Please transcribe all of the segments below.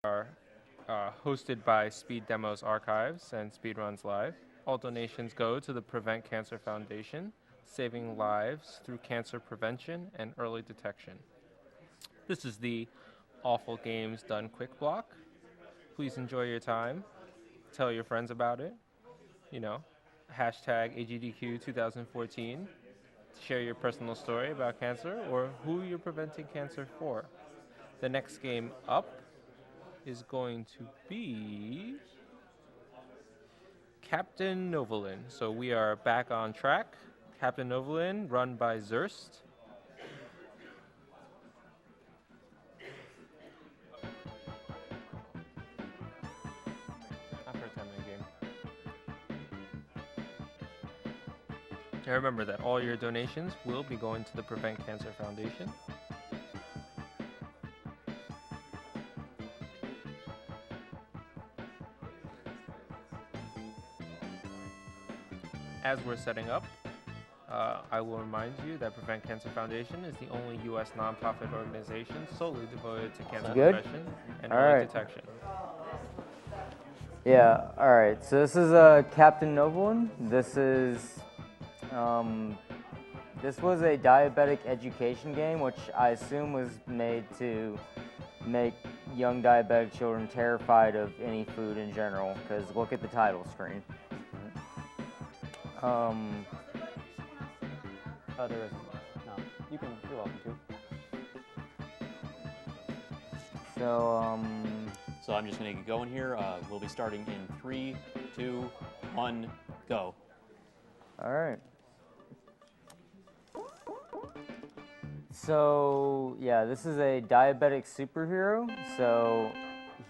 are hosted by Speed Demos Archives and Speedruns Live. All donations go to the Prevent Cancer Foundation, saving lives through cancer prevention and early detection. This is the Awful Games Done Quick block. Please enjoy your time. Tell your friends about it. You know, hashtag AGDQ 2014. Share your personal story about cancer or who you're preventing cancer for. The next game up is going to be Captain Novolin. So we are back on track. Captain Novolin, run by Zerst. After a 10-minute game. And remember that all your donations will be going to the Prevent Cancer Foundation. As we're setting up, I will remind you that Prevent Cancer Foundation is the only U.S. nonprofit organization solely devoted to cancer prevention and early detection. Yeah, alright, so this is Captain Novolin. This was a diabetic education game, which I assume was made to make young diabetic children terrified of any food in general, because look at the title screen. Oh, there isn't. No, you're welcome to. So I'm just going to get going here. We'll be starting in 3, 2, 1, go. Alright. So, yeah, this is a diabetic superhero, so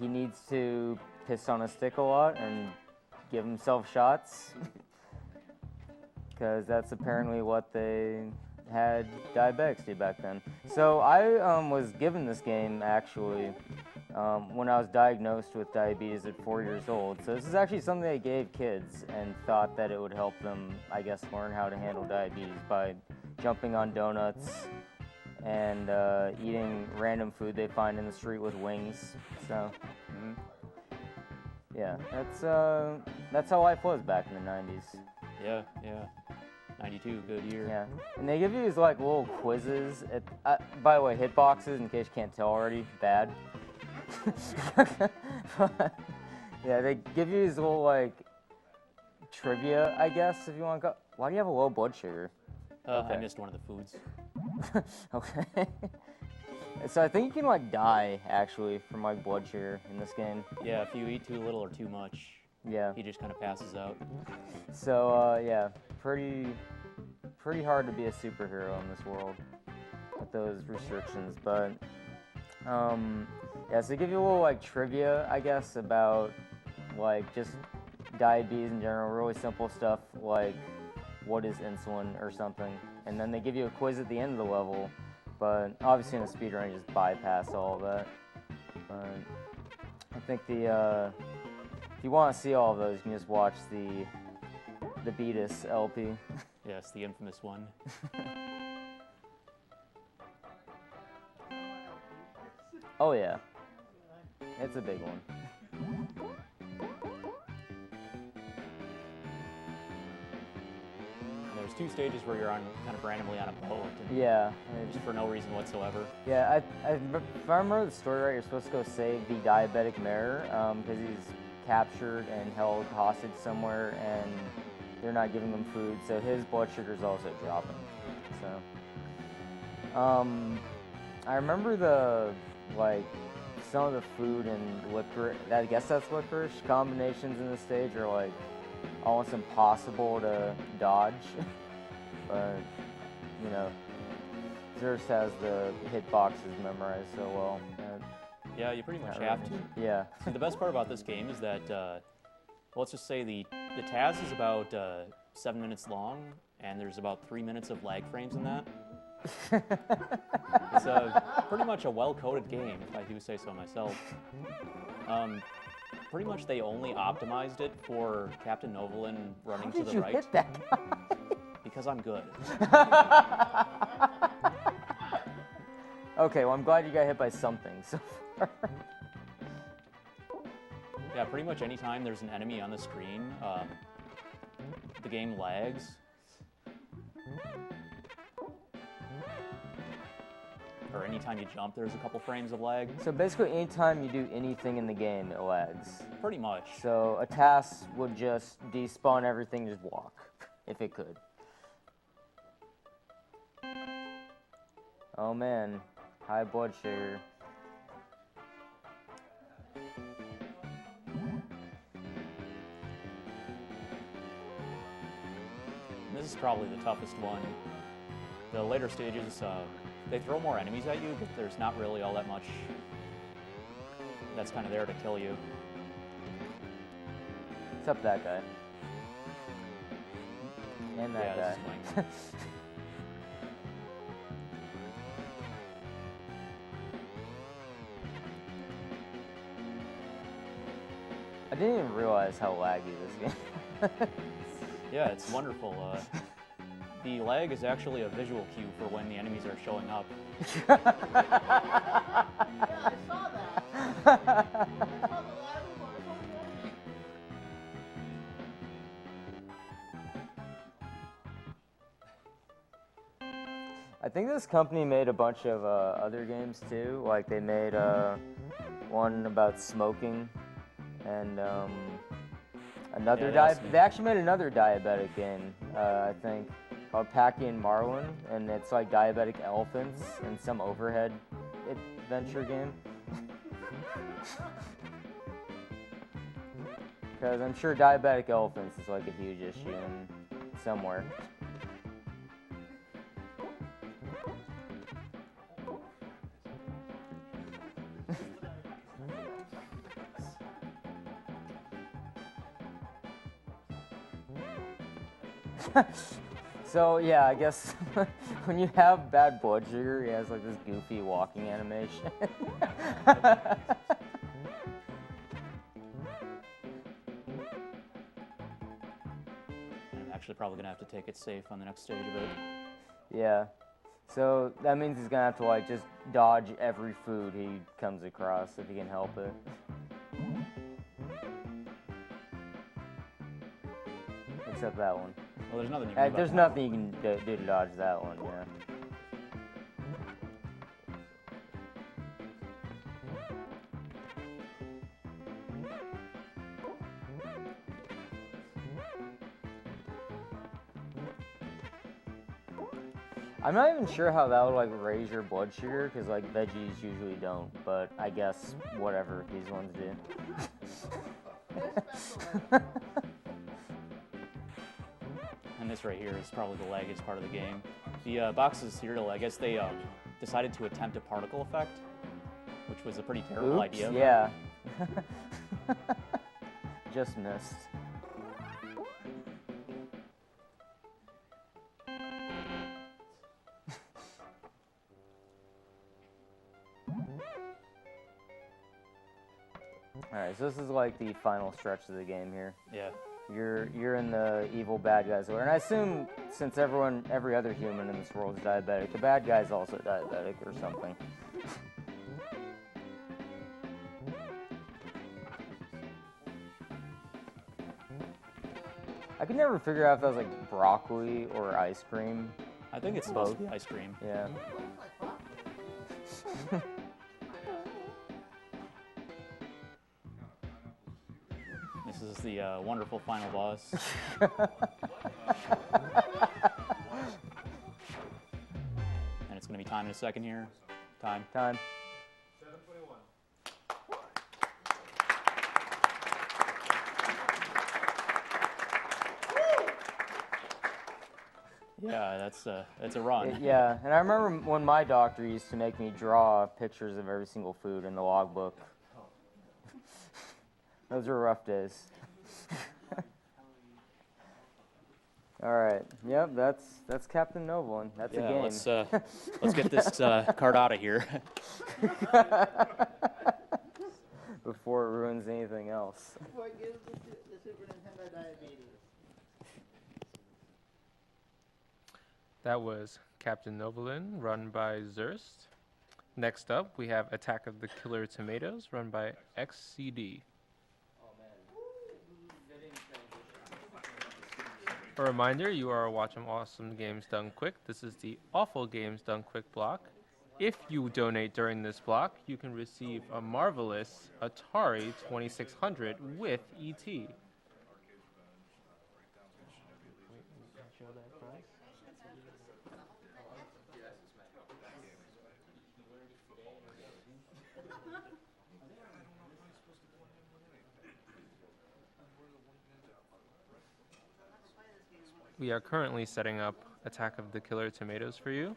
he needs to piss on a stick a lot and give himself shots. Because that's apparently what they had diabetics do back then. So I was given this game, actually, when I was diagnosed with diabetes at 4 years old. So this is actually something I gave kids and thought that it would help them, I guess, learn how to handle diabetes by jumping on donuts and eating random food they find in the street with wings. So, yeah, that's how life was back in the 90s. Yeah. 92, good year. Yeah, and they give you these like little quizzes. By the way, hitboxes, in case you can't tell already, bad. Yeah, they give you these little like trivia, I guess, if you want to go. Why do you have a low blood sugar? Okay. I missed one of the foods. Okay. So I think you can like die actually from like blood sugar in this game. Yeah, if you eat too little or too much. Yeah. He just kind of passes out. So yeah, pretty hard to be a superhero in this world with those restrictions. But yeah, so they give you a little like trivia, I guess, about like just diabetes in general, really simple stuff like what is insulin or something, and then they give you a quiz at the end of the level. But obviously in a speedrun, you just bypass all of that. But I think if you want to see all of those, you can just watch the Beatus LP. Yes, the infamous one. Oh yeah, it's a big one. There's 2 stages where you're on kind of randomly on a boat. Yeah. Just for no reason whatsoever. Yeah, if I remember the story right, you're supposed to go save the diabetic mayor because he's captured and held hostage somewhere, and they're not giving him food, so his blood sugar is also dropping. So, I remember some of the food and licorice. I guess that's licorice combinations in the stage are like almost impossible to dodge, but you know, Zerst has the hitboxes memorized so well. Yeah, you pretty much have to. Yeah. See, the best part about this game is that, well, let's just say the TAS is about 7 minutes long, and there's about 3 minutes of lag frames in that. It's pretty much a well-coded game, if I do say so myself. Pretty much they only optimized it for Captain Novolin running to the right. How did you hit that guy? Because I'm good. Okay, well, I'm glad you got hit by something so far. Yeah, pretty much anytime there's an enemy on the screen, the game lags. Or anytime you jump, there's a couple frames of lag. So basically, anytime you do anything in the game, it lags. Pretty much. So a task would just despawn everything, just walk, if it could. Oh man, high blood sugar. This is probably the toughest one. The later stages, they throw more enemies at you, but there's not really all that much that's kind of there to kill you. Except that guy. And that Yeah, guy. I didn't even realize how laggy this game. Yeah, it's wonderful. The lag is actually a visual cue for when the enemies are showing up. Yeah, I saw that. I saw the lag report. I think this company made a bunch of other games too. Like they made one about smoking, and another they actually made another diabetic game, I think, called Packy and Marlin, and it's like diabetic elephants and some overhead adventure game. Because I'm sure diabetic elephants is like a huge issue in somewhere. So yeah, I guess when you have bad blood sugar, he has like this goofy walking animation. I'm actually probably gonna have to take it safe on the next stage of it. Yeah. So that means he's gonna have to like just dodge every food he comes across if he can help it. Except that one. Well, there's nothing you can do There's about nothing you can do to dodge that one, yeah. I'm not even sure how that would like raise your blood sugar, because like veggies usually don't, but I guess whatever these ones do. And this right here is probably the laggiest part of the game. The box of cereal, I guess they decided to attempt a particle effect, which was a pretty terrible Oops, idea. Yeah. Just missed. Alright, so this is like the final stretch of the game here. Yeah. You're in the evil bad guys order. And I assume since every other human in this world is diabetic, the bad guy's also diabetic or something. I could never figure out if that was like broccoli or ice cream. I think it's supposed to be ice cream. Yeah. This is the wonderful final boss. And it's going to be time in a second here. Time. Time. 7:21. Yeah, that's a run. Yeah, and I remember when my doctor used to make me draw pictures of every single food in the logbook. Those were rough days. All right. Yep, that's Captain Novolin. That's a game. Let's get this card out of here. Before it ruins anything else. Before it gives the Super Nintendo diabetes. That was Captain Novolin, run by Zerst. Next up, we have Attack of the Killer Tomatoes, run by XCD. A reminder, you are watching Awesome Games Done Quick. This is the Awful Games Done Quick block. If you donate during this block, you can receive a marvelous Atari 2600 with ET. We are currently setting up Attack of the Killer Tomatoes for you.